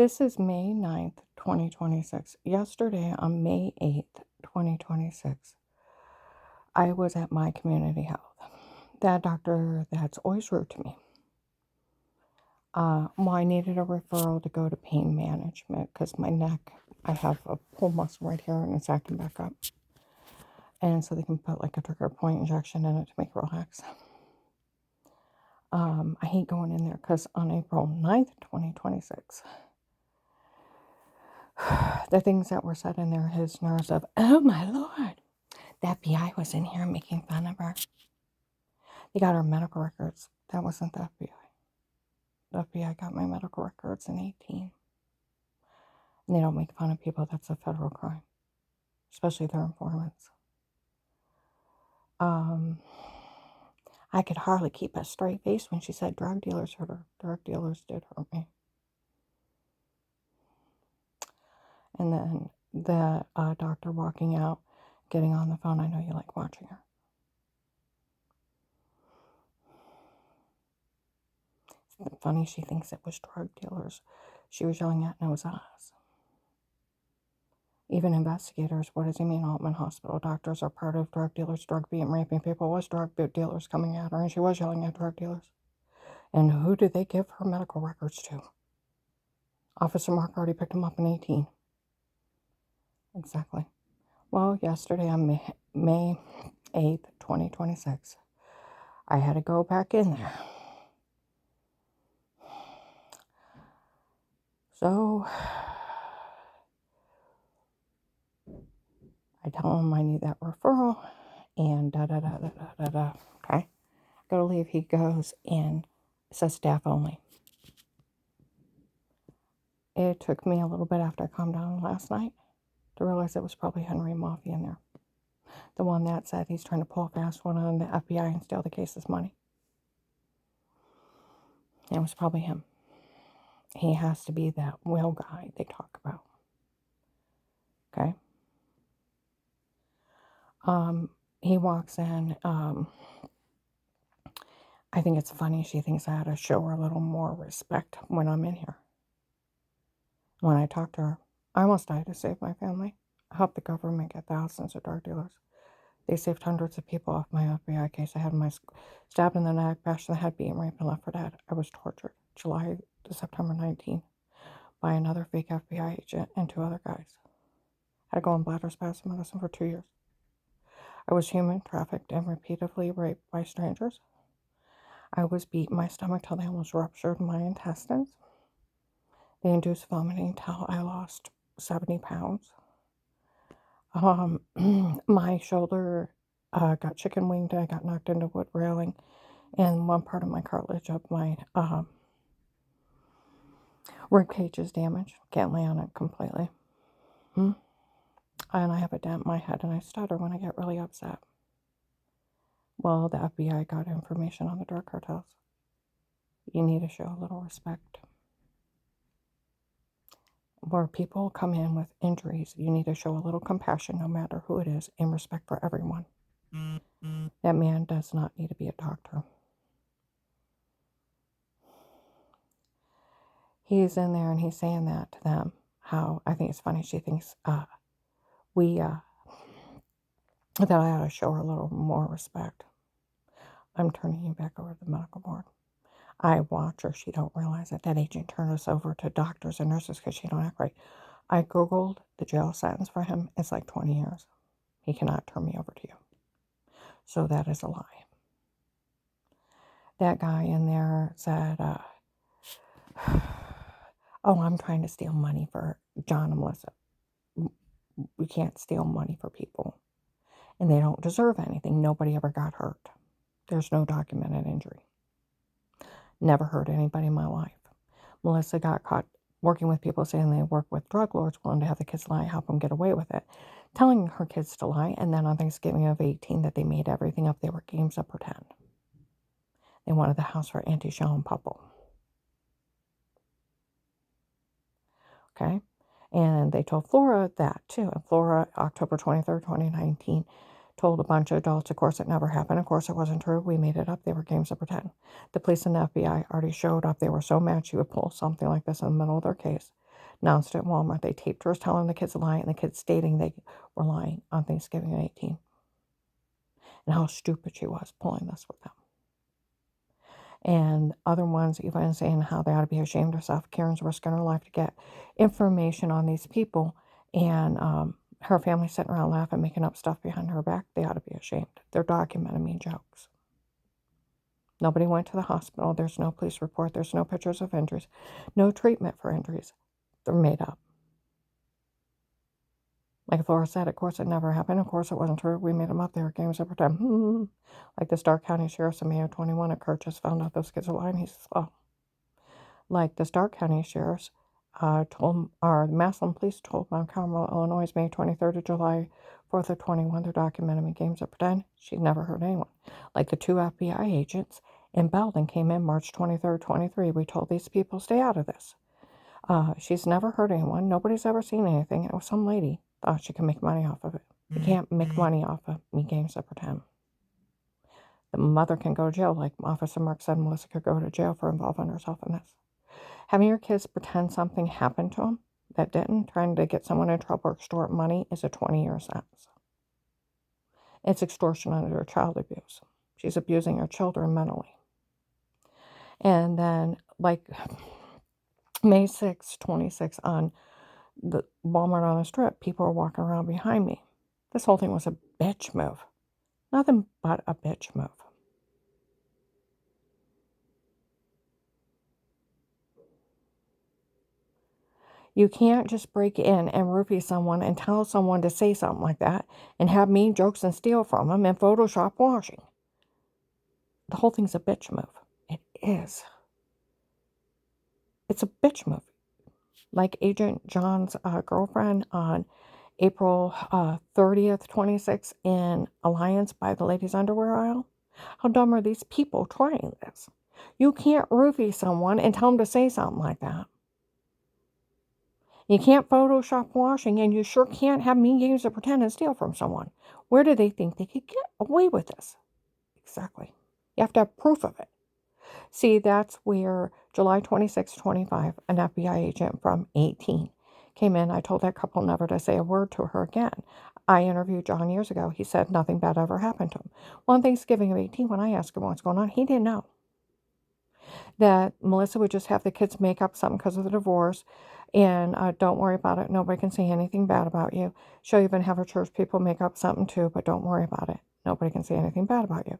This is May 9th, 2026. Yesterday, on May 8th, 2026, I was at my community health. That doctor that's always rude to me. Well, I needed a referral to go to pain management because my neck, I have a pull muscle right here and it's acting back up. And so they can put like a trigger point injection in it to make it relax. I hate going in there because on April 9th, 2026, the things that were said in there, his nerves of, oh my Lord, the FBI was in here making fun of her. They got our medical records. That wasn't the FBI. The FBI got my medical records in 18. And they don't make fun of people. That's a federal crime, especially their informants. I could hardly keep a straight face when she said drug dealers hurt her. Drug dealers did hurt me. And then the doctor walking out, getting on the phone. I know you like watching her. It's funny, she thinks it was drug dealers she was yelling at, and it was us. Even investigators, what does he mean, Altman Hospital? Doctors are part of drug dealers, drug being raping people. It was drug dealers coming at her, and she was yelling at drug dealers. And who did they give her medical records to? Officer Mark already picked him up in 18. Exactly. Well, yesterday on May 8th, 2026, I had to go back in there. So I tell him I need that referral and da-da-da-da-da-da-da. Okay. Gotta leave. He goes and says staff only. It took me a little bit after I calmed down last night to realize it was probably Henry Mafia in there. The one that said he's trying to pull a fast one on the FBI and steal the case's money. It was probably him. He has to be that whale guy they talk about. Okay. He walks in. I think it's funny. She thinks I ought to show her a little more respect when I'm in here. When I talk to her, I almost died to save my family. I helped the government get thousands of drug dealers. They saved hundreds of people off my FBI case. I had my stabbed in the neck, bashed in the head, beaten, raped, and left for dead. I was tortured July to September 19 by another fake FBI agent and 2 other guys. I had to go on bladder spasm medicine for 2 years. I was human trafficked and repeatedly raped by strangers. I was beat in my stomach till they almost ruptured my intestines. They induced vomiting till I lost 70 pounds. My shoulder got chicken winged. I got knocked into wood railing, and one part of my cartilage of my rib cage is damaged. Can't lay on it completely. And I have a dent in my head, and I stutter when I get really upset. Well, the FBI got information on the drug cartels. You need to show a little respect. Where people come in with injuries, you need to show a little compassion no matter who it is and respect for everyone. That man does not need to be a doctor. He's in there and he's saying that to them. How, I think it's funny, she thinks that I ought to show her a little more respect. I'm turning you back over to the medical board. I watch her. She don't realize it. That agent turned us over to doctors and nurses because she don't act right. I Googled the jail sentence for him. It's like 20 years. He cannot turn me over to you. So that is a lie. That guy in there said, oh, I'm trying to steal money for John and Melissa. We can't steal money for people. And they don't deserve anything. Nobody ever got hurt. There's no documented injury. Never hurt anybody in my life. Melissa got caught working with people saying they work with drug lords, willing to have the kids lie, help them get away with it. Telling her kids to lie, and then on Thanksgiving of 18 that they made everything up. They were games of pretend. They wanted the house for Auntie Shell and Pupple. Okay? And they told Flora that too. And Flora, October 23rd, 2019, told a bunch of adults, of course, it never happened. Of course, it wasn't true. We made it up. They were games of pretend. The police and the FBI already showed up. They were so mad she would pull something like this in the middle of their case. announced it at Walmart. They taped her telling the kids a lie, and the kids stating they were lying on Thanksgiving at 18. And how stupid she was pulling this with them. And other ones even saying how they ought to be ashamed of herself. Karen's risking her life to get information on these people. And her family sitting around laughing, making up stuff behind her back. They ought to be ashamed. They're documenting mean jokes. Nobody went to the hospital. There's no police report. There's no pictures of injuries. No treatment for injuries. They're made up. Like Laura said, of course it never happened. Of course it wasn't true. We made them up. They were games every time. Like the Stark County Sheriff's in May of 21 at Kurt just found out those kids are lying. He says, well, like the Stark County Sheriff's the Massillon Police told Mount Carmel, Illinois, May 23rd to July 4th of 21, they're documenting me games of pretend. She'd never heard anyone. Like the 2 FBI agents in Belden came in March 23rd, 23. We told these people, stay out of this. She's never heard anyone. Nobody's ever seen anything. It was some lady thought she could make money off of it. You can't make money off of me games of pretend. The mother can go to jail, like Officer Mark said. Melissa could go to jail for involving herself in this. Having your kids pretend something happened to them that didn't, trying to get someone in trouble or extort money, is a 20-year sentence. It's extortion under child abuse. She's abusing her children mentally. And then, like May 6, 26, on the Walmart on the Strip, people were walking around behind me. This whole thing was a bitch move. Nothing but a bitch move. You can't just break in and roofie someone and tell someone to say something like that and have mean jokes and steal from them and Photoshop washing. The whole thing's a bitch move. It is. It's a bitch move. Like Agent John's girlfriend on April 30th, 26 in Alliance by the ladies' underwear aisle. How dumb are these people trying this? You can't roofie someone and tell them to say something like that. You can't Photoshop washing, and you sure can't have mean games of pretend and steal from someone. Where do they think they could get away with this? Exactly. You have to have proof of it. See, that's where July 26, 25, an FBI agent from 18 came in. I told that couple never to say a word to her again. I interviewed John years ago. He said nothing bad ever happened to him. Well, on Thanksgiving of 18, when I asked him what's going on, he didn't know. That Melissa would just have the kids make up something because of the divorce. And don't worry about it. Nobody can say anything bad about you. She'll even have her church people make up something too, but don't worry about it. Nobody can say anything bad about you.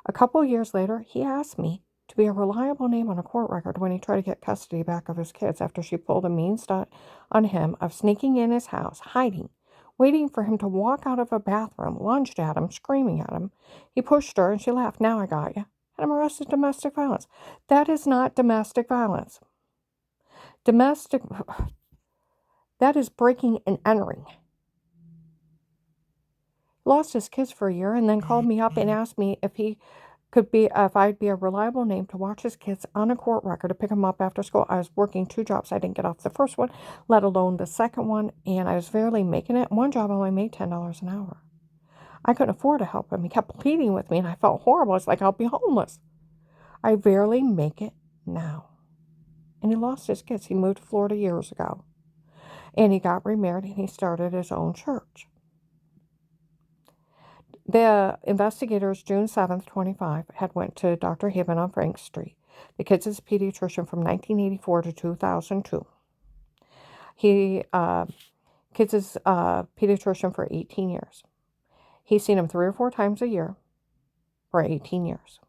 A couple of years later, he asked me to be a reliable name on a court record when he tried to get custody back of his kids after she pulled a mean stunt on him of sneaking in his house, hiding, waiting for him to walk out of a bathroom, lunged at him, screaming at him. He pushed her and she laughed. Now I got you. And I'm arrested domestic violence. That is not domestic violence. That is breaking and entering. Lost his kids for a year and then called me up and asked me if I'd be a reliable name to watch his kids on a court record to pick them up after school. I was working 2 jobs. I didn't get off the first one, let alone the second one, and I was barely making it. One job only made $10 an hour. I couldn't afford to help him. He kept pleading with me, and I felt horrible. It's like I'll be homeless. I barely make it now. And he lost his kids. He moved to Florida years ago. And he got remarried and he started his own church. The investigators, June 7th, 25, had went to Dr. Hibben on Frank Street. The kid's his pediatrician from 1984 to 2002. He, kid's his pediatrician for 18 years. He's seen him 3 or 4 times a year for 18 years.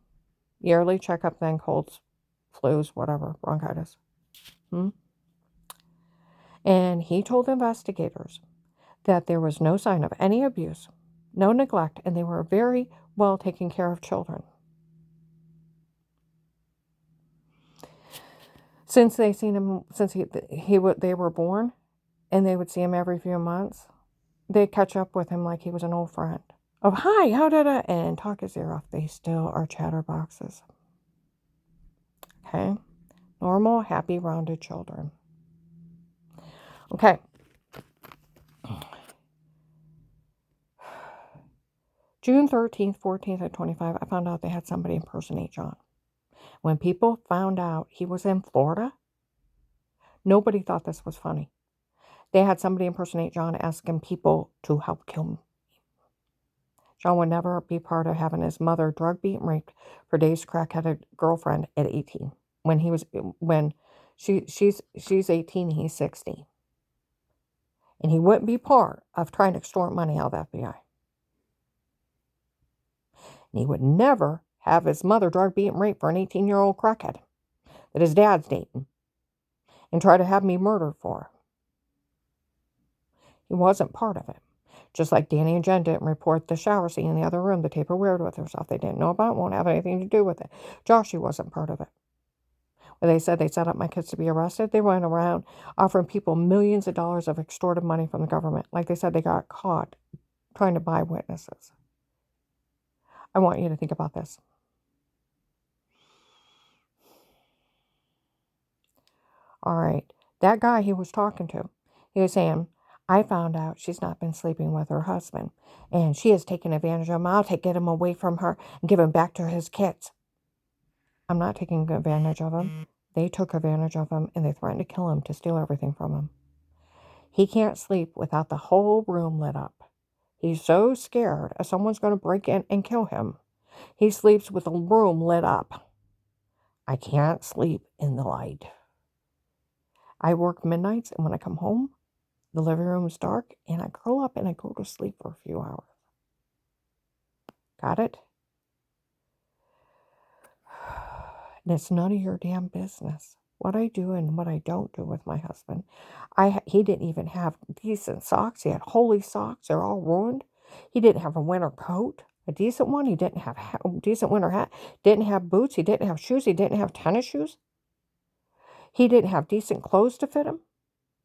Yearly checkup, then colds, flus, whatever, bronchitis. And he told investigators that there was no sign of any abuse, no neglect, and they were very well taken care of children. Since they seen him, since they were born, and they would see him every few months, they'd catch up with him like he was an old friend. Of, hi, how did I, and talk his ear off. They still are chatterboxes. Okay? Normal, happy, rounded children. Okay. June 13th, 14th, and 25, I found out they had somebody impersonate John. When people found out he was in Florida, Nobody thought this was funny. They had somebody impersonate John asking people to help kill him. John would never be part of having his mother drugged, beaten, raped for Dave's crackheaded girlfriend at 18. When she's 18, he's 60. And he wouldn't be part of trying to extort money out of the FBI. And he would never have his mother drugged, beaten, raped for an 18-year-old crackhead that his dad's dating and try to have me murdered for. He wasn't part of it. Just like Danny and Jen didn't report the shower scene in the other room, the taper-weird with herself. They didn't know about it, won't have anything to do with it. Joshy wasn't part of it. When they said they set up my kids to be arrested, they went around offering people millions of dollars of extorted money from the government. Like they said, they got caught trying to buy witnesses. I want you to think about this. All right. That guy he was talking to, he was saying, I found out she's not been sleeping with her husband, and she has taken advantage of him. I'll get him away from her and give him back to his kids. I'm not taking advantage of him. They took advantage of him, and they threatened to kill him to steal everything from him. He can't sleep without the whole room lit up. He's so scared someone's going to break in and kill him. He sleeps with the room lit up. I can't sleep in the light. I work midnights, and when I come home, the living room is dark, and I curl up and I go to sleep for a few hours. Got it? And it's none of your damn business what I do and what I don't do with my husband. He didn't even have decent socks. He had holey socks. They're all ruined. He didn't have a winter coat, a decent one. He didn't have a decent winter hat. Didn't have boots. He didn't have shoes. He didn't have tennis shoes. He didn't have decent clothes to fit him.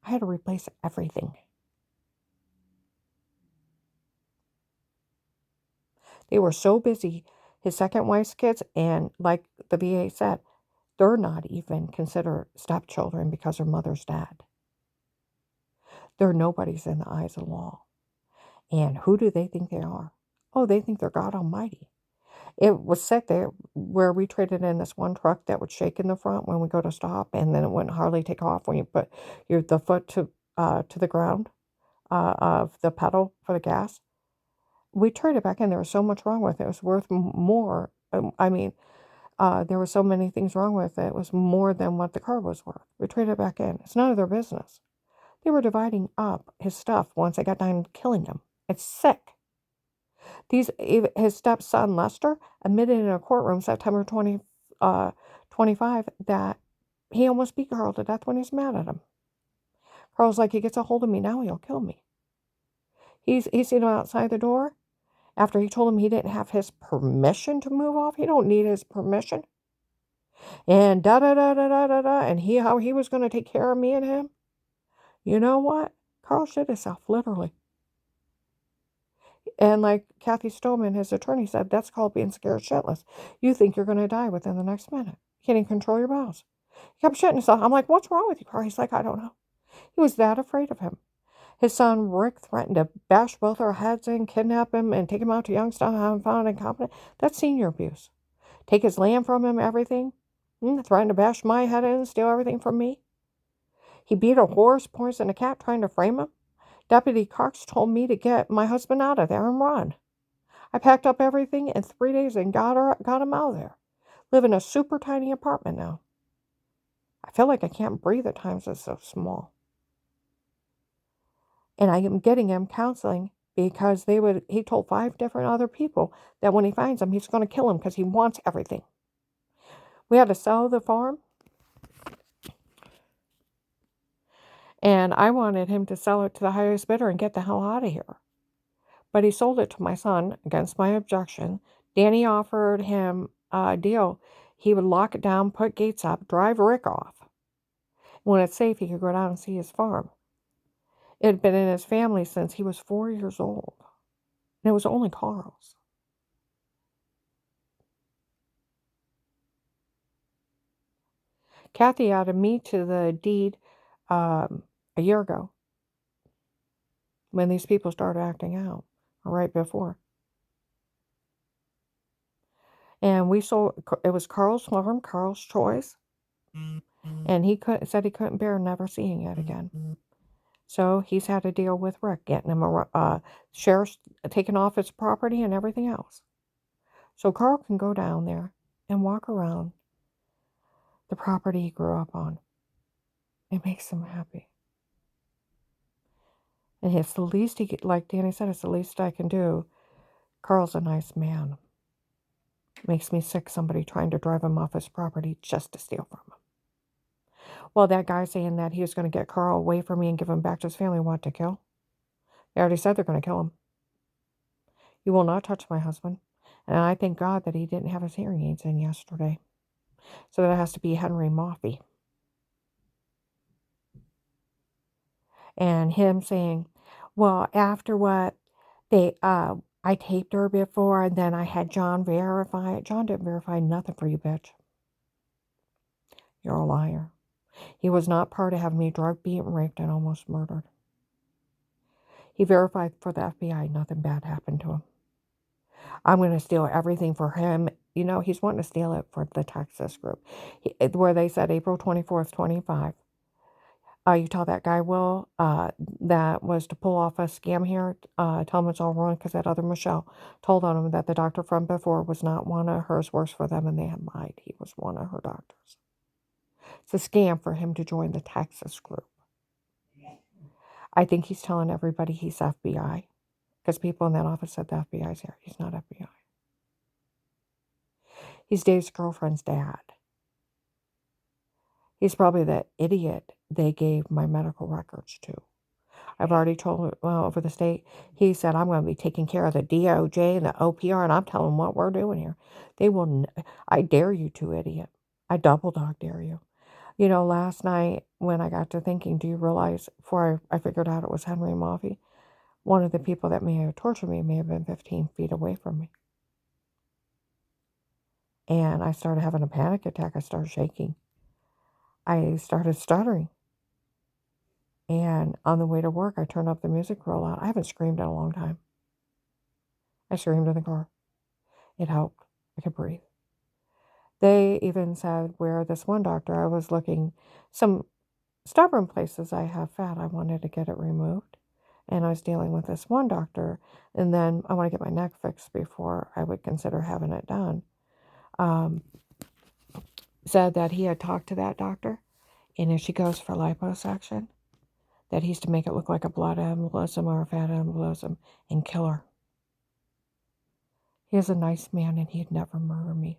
I had to replace everything. They were so busy, his second wife's kids, and like the VA said, they're not even considered stepchildren because their mother's dead. They're nobodies in the eyes of the law. And who do they think they are? Oh, they think they're God Almighty. It was sick there where we traded in this one truck that would shake in the front when we go to stop, and then it wouldn't hardly take off when you put the foot to the ground of the pedal for the gas. We traded back in. There was so much wrong with it. It was worth more. There were so many things wrong with it. It was more than what the car was worth. We traded it back in. It's none of their business. They were dividing up his stuff once I got done killing him. It's sick. His stepson, Lester, admitted in a courtroom September 25 that he almost beat Carl to death when he's mad at him. Carl's like, he gets a hold of me now, he'll kill me. He's seen him outside the door after he told him he didn't have his permission to move off. He don't need his permission. And da-da-da-da-da-da-da. And how he was going to take care of me and him. You know what? Carl shit himself, literally. And like Kathy Stoneman, his attorney, said, that's called being scared shitless. You think you're going to die within the next minute. You can't even control your bowels. He kept shitting himself. I'm like, what's wrong with you, Carl? He's like, I don't know. He was that afraid of him. His son, Rick, threatened to bash both our heads in, kidnap him, and take him out to Youngstown, have him found incompetent. That's senior abuse. Take his land from him, everything. Threatened to bash my head in, steal everything from me. He beat a horse, poisoned a cat, trying to frame him. Deputy Cox told me to get my husband out of there and run. I packed up everything in 3 days and got him out of there. Live in a super tiny apartment now. I feel like I can't breathe at times. It's so small. And I am getting him counseling because he told 5 different other people that when he finds him, he's going to kill him because he wants everything. We had to sell the farm. And I wanted him to sell it to the highest bidder and get the hell out of here. But he sold it to my son against my objection. Danny offered him a deal. He would lock it down, put gates up, drive Rick off. When it's safe, he could go down and see his farm. It had been in his family since he was 4 years old. And it was only Carl's. Kathy added me to the deed a year ago when these people started acting out, or right before. And we sold, it was Carl's farm, Carl's choice. And said he couldn't bear never seeing it again. So he's had to deal with Rick, getting him a sheriff's taking off his property and everything else. So Carl can go down there and walk around the property he grew up on. It makes him happy. And it's the least like Danny said, it's the least I can do. Carl's a nice man. Makes me sick somebody trying to drive him off his property just to steal from him. Well, that guy saying that he was going to get Carl away from me and give him back to his family wanted to kill. They already said they're going to kill him. You will not touch my husband. And I thank God that he didn't have his hearing aids in yesterday. So that has to be Henry Moffey. And him saying, well, after what I taped her before and then I had John verify it. John didn't verify nothing for you, bitch. You're a liar. He was not part of having me drugged, beaten, raped, and almost murdered. He verified for the FBI nothing bad happened to him. I'm going to steal everything for him. You know, he's wanting to steal it for the Texas group. Where they said April 24th, 25. You tell that guy, Will, that was to pull off a scam here. Tell him it's all wrong because that other Michelle told on him that the doctor from before was not one of hers, works for them, and they had lied. He was one of her doctors. It's a scam for him to join the Texas group. I think he's telling everybody he's FBI because people in that office said the FBI's here. He's not FBI. He's Dave's girlfriend's dad. He's probably the idiot they gave my medical records to. I've already told him over the state. He said, I'm going to be taking care of the DOJ and the OPR, and I'm telling them what we're doing here. They will, I dare you to, idiot. I double dog dare you. You know, last night when I got to thinking, do you realize, before I figured out it was Henry Moffey, one of the people that may have tortured me may have been 15 feet away from me. And I started having a panic attack. I started shaking. I started stuttering. And on the way to work, I turned up the music real loud. I haven't screamed in a long time. I screamed in the car. It helped. I could breathe. They even said where this one doctor, I was looking, some stubborn places I have fat, I wanted to get it removed. And I was dealing with this one doctor. And then I want to get my neck fixed before I would consider having it done. Said that he had talked to that doctor. And if she goes for liposuction, that he's to make it look like a blood embolism or a fat embolism and kill her. He is a nice man and he'd never murder me.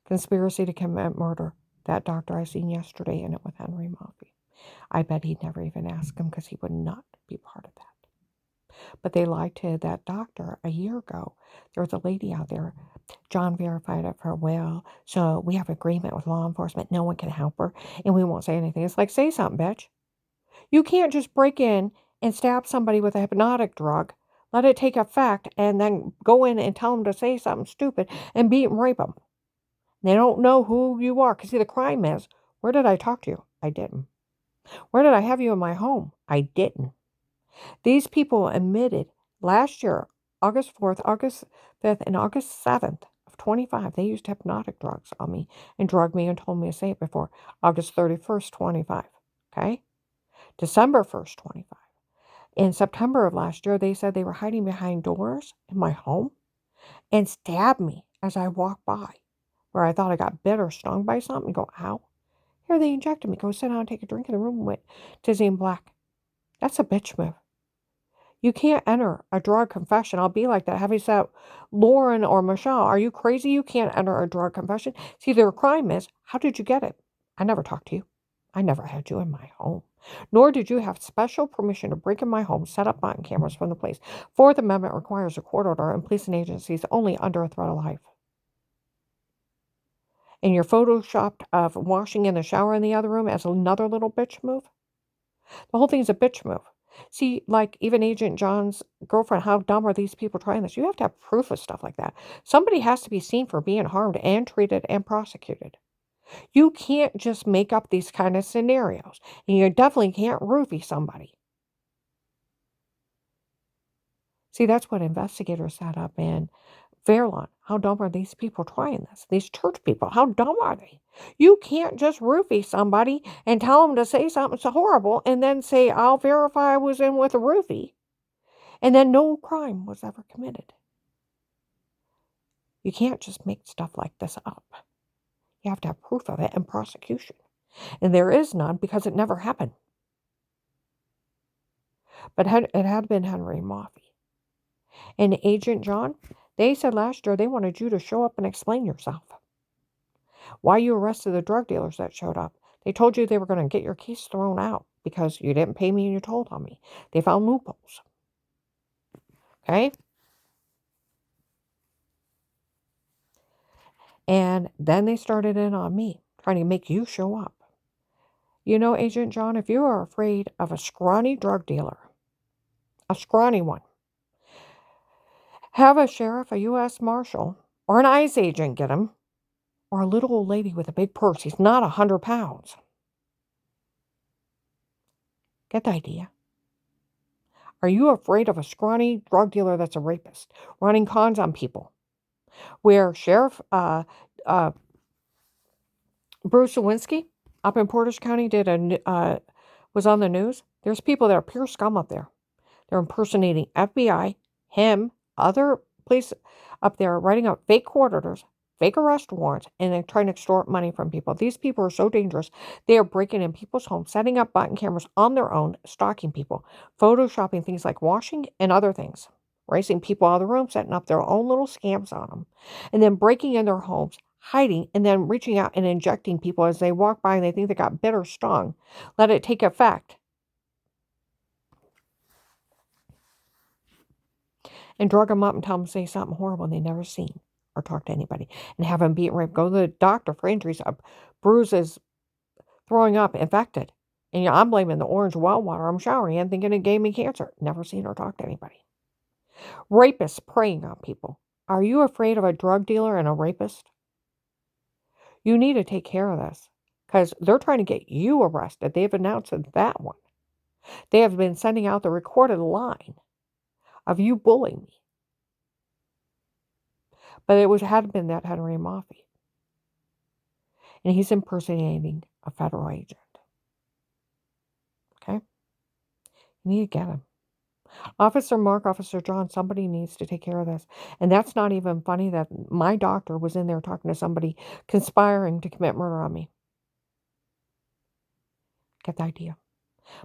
Conspiracy to commit murder. That doctor I seen yesterday in it with Henry Moffey. I bet he'd never even ask him because he would not be part of that. But they lied to that doctor a year ago. There was a lady out there. John verified it for a will. So we have agreement with law enforcement. No one can help her. And we won't say anything. It's like, say something, bitch. You can't just break in and stab somebody with a hypnotic drug, let it take effect, and then go in and tell them to say something stupid and beat and rape them. They don't know who you are. Because see, the crime is, where did I talk to you? I didn't. Where did I have you in my home? I didn't. These people admitted last year, August 4th, August 5th, and August 7th of 25, they used hypnotic drugs on me and drugged me and told me to say it before. August 31st, 25. Okay? December 1st, 25. In September of last year, they said they were hiding behind doors in my home and stabbed me as I walked by, where I thought I got bit or stung by something. Go, ow. Here they injected me. Go sit down and take a drink in the room with Tizzy and Black. That's a bitch move. You can't enter a drug confession. I'll be like that. Have you said, Lauren or Michelle, are you crazy? You can't enter a drug confession. See, their crime is, how did you get it? I never talked to you. I never had you in my home. Nor did you have special permission to break in my home, set up button cameras from the police. Fourth Amendment requires a court order and policing agencies only under a threat of life. And you're photoshopped of washing in the shower in the other room as another little bitch move. The whole thing's a bitch move. See, like even Agent John's girlfriend, how dumb are these people trying this? You have to have proof of stuff like that. Somebody has to be seen for being harmed and treated and prosecuted. You can't just make up these kind of scenarios. And you definitely can't roofie somebody. See, that's what investigators set up in Fairlawn, how dumb are these people trying this? These church people, how dumb are they? You can't just roofie somebody and tell them to say something so horrible and then say, I'll verify I was in with a roofie. And then no crime was ever committed. You can't just make stuff like this up. You have to have proof of it and prosecution. And there is none because it never happened. But it had been Henry Maffei. And Agent John, they said last year they wanted you to show up and explain yourself. Why you arrested the drug dealers that showed up. They told you they were going to get your case thrown out because you didn't pay me and you told on me. They found loopholes. Okay? And then they started in on me, trying to make you show up. You know, Agent John, if you are afraid of a scrawny drug dealer, a scrawny one, have a sheriff, a U.S. Marshal, or an ICE agent get him, or a little old lady with a big purse. He's not 100 pounds. Get the idea? Are you afraid of a scrawny drug dealer that's a rapist, running cons on people? Where Sheriff Bruce Lewinsky up in Portage County was on the news. There's people that are pure scum up there. They're impersonating FBI, him, other police up there, writing up fake court orders, fake arrest warrants, and they're trying to extort money from people. These people are so dangerous. They are breaking in people's homes, setting up button cameras on their own, stalking people, photoshopping things like washing and other things, racing people out of the room, setting up their own little scams on them, and then breaking in their homes, hiding, and then reaching out and injecting people as they walk by and they think they got bit or stung. Let it take effect. And drug them up and tell them to say something horrible they never seen or talk to anybody. And have them beat and raped. Go to the doctor for injuries, bruises, throwing up, infected. And I'm blaming the orange well water I'm showering in, thinking it gave me cancer. Never seen or talked to anybody. Rapists preying on people. Are you afraid of a drug dealer and a rapist? You need to take care of this because they're trying to get you arrested. They've announced that one. They have been sending out the recorded line of you bullying me. But it had been that Henry Maffei. And he's impersonating a federal agent. Okay? You need to get him. Officer Mark, Officer John, somebody needs to take care of this. And that's not even funny that my doctor was in there talking to somebody conspiring to commit murder on me. Get the idea.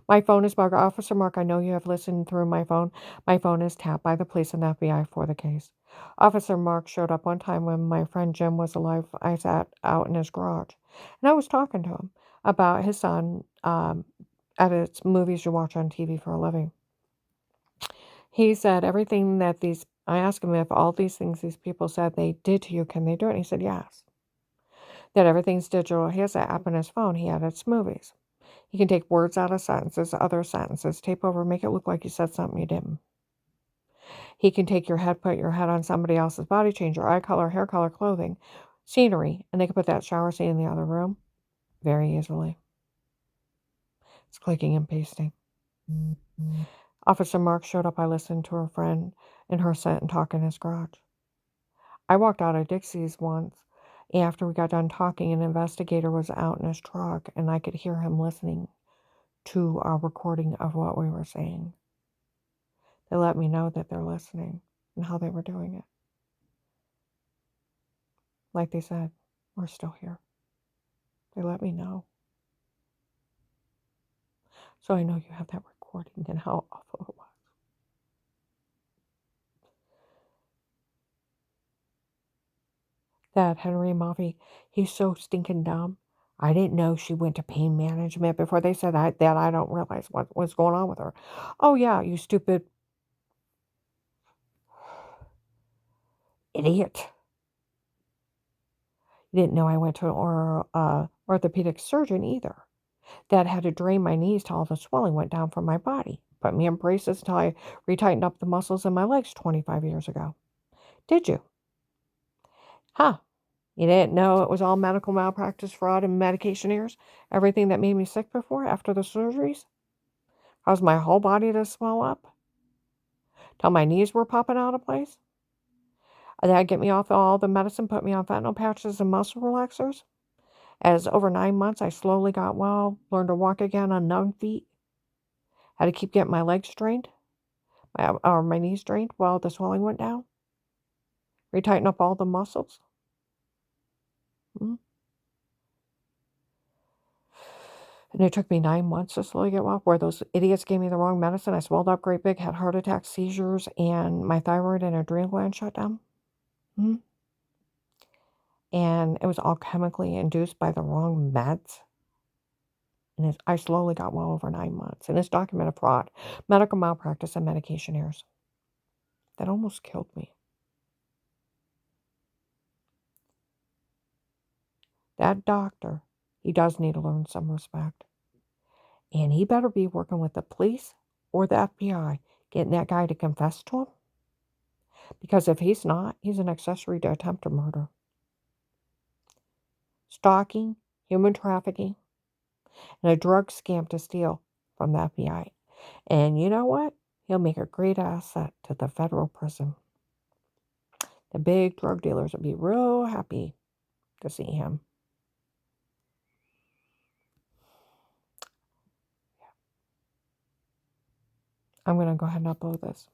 My phone is marked. Officer Mark, I know you have listened through my phone. My phone is tapped by the police and the FBI for the case. Officer Mark showed up one time when my friend Jim was alive. I sat out in his garage. And I was talking to him about his son at its movies you watch on TV for a living. He said everything that I asked him if all these things these people said they did to you, can they do it? And he said yes. That everything's digital. He has that app on his phone. He edits movies. He can take words out of sentences, other sentences, tape over, make it look like you said something you didn't. He can take your head, put your head on somebody else's body, change your eye color, hair color, clothing, scenery, and they can put that shower scene in the other room very easily. It's clicking and pasting. Officer Mark showed up. I listened to her friend in her set and talk in his garage. I walked out of Dixie's once. After we got done talking, an investigator was out in his truck, and I could hear him listening to a recording of what we were saying. They let me know that they're listening and how they were doing it. Like they said, we're still here. They let me know. So I know you have that recording and how awful it was. That Henry Maffei, he's so stinking dumb. I didn't know she went to pain management before they said that I don't realize what was going on with her. Oh yeah, you stupid idiot. You didn't know I went to an orthopedic surgeon either. That had to drain my knees till all the swelling went down from my body. Put me in braces until I retightened up the muscles in my legs 25 years ago. Did you? Huh. You didn't know it was all medical malpractice, fraud, and medication errors? Everything that made me sick before, after the surgeries? Caused my whole body to swell up? Till my knees were popping out of place? That'd get me off all the medicine, put me on fentanyl patches and muscle relaxers. As over 9 months, I slowly got well, learned to walk again on numb feet. Had to keep getting my legs strained, or my knees strained while the swelling went down. Retighten up all the muscles. Mm. And it took me 9 months to slowly get well, where those idiots gave me the wrong medicine. I swelled up great big, had heart attacks, seizures, and my thyroid and adrenal gland shut down. Mm. And it was all chemically induced by the wrong meds. And I slowly got well over 9 months. And it's documented fraud, medical malpractice, and medication errors. That almost killed me. That doctor, he does need to learn some respect. And he better be working with the police or the FBI, getting that guy to confess to him. Because if he's not, he's an accessory to attempted murder. Stalking, human trafficking, and a drug scam to steal from the FBI. And you know what? He'll make a great asset to the federal prison. The big drug dealers will be real happy to see him. I'm going to go ahead and upload this.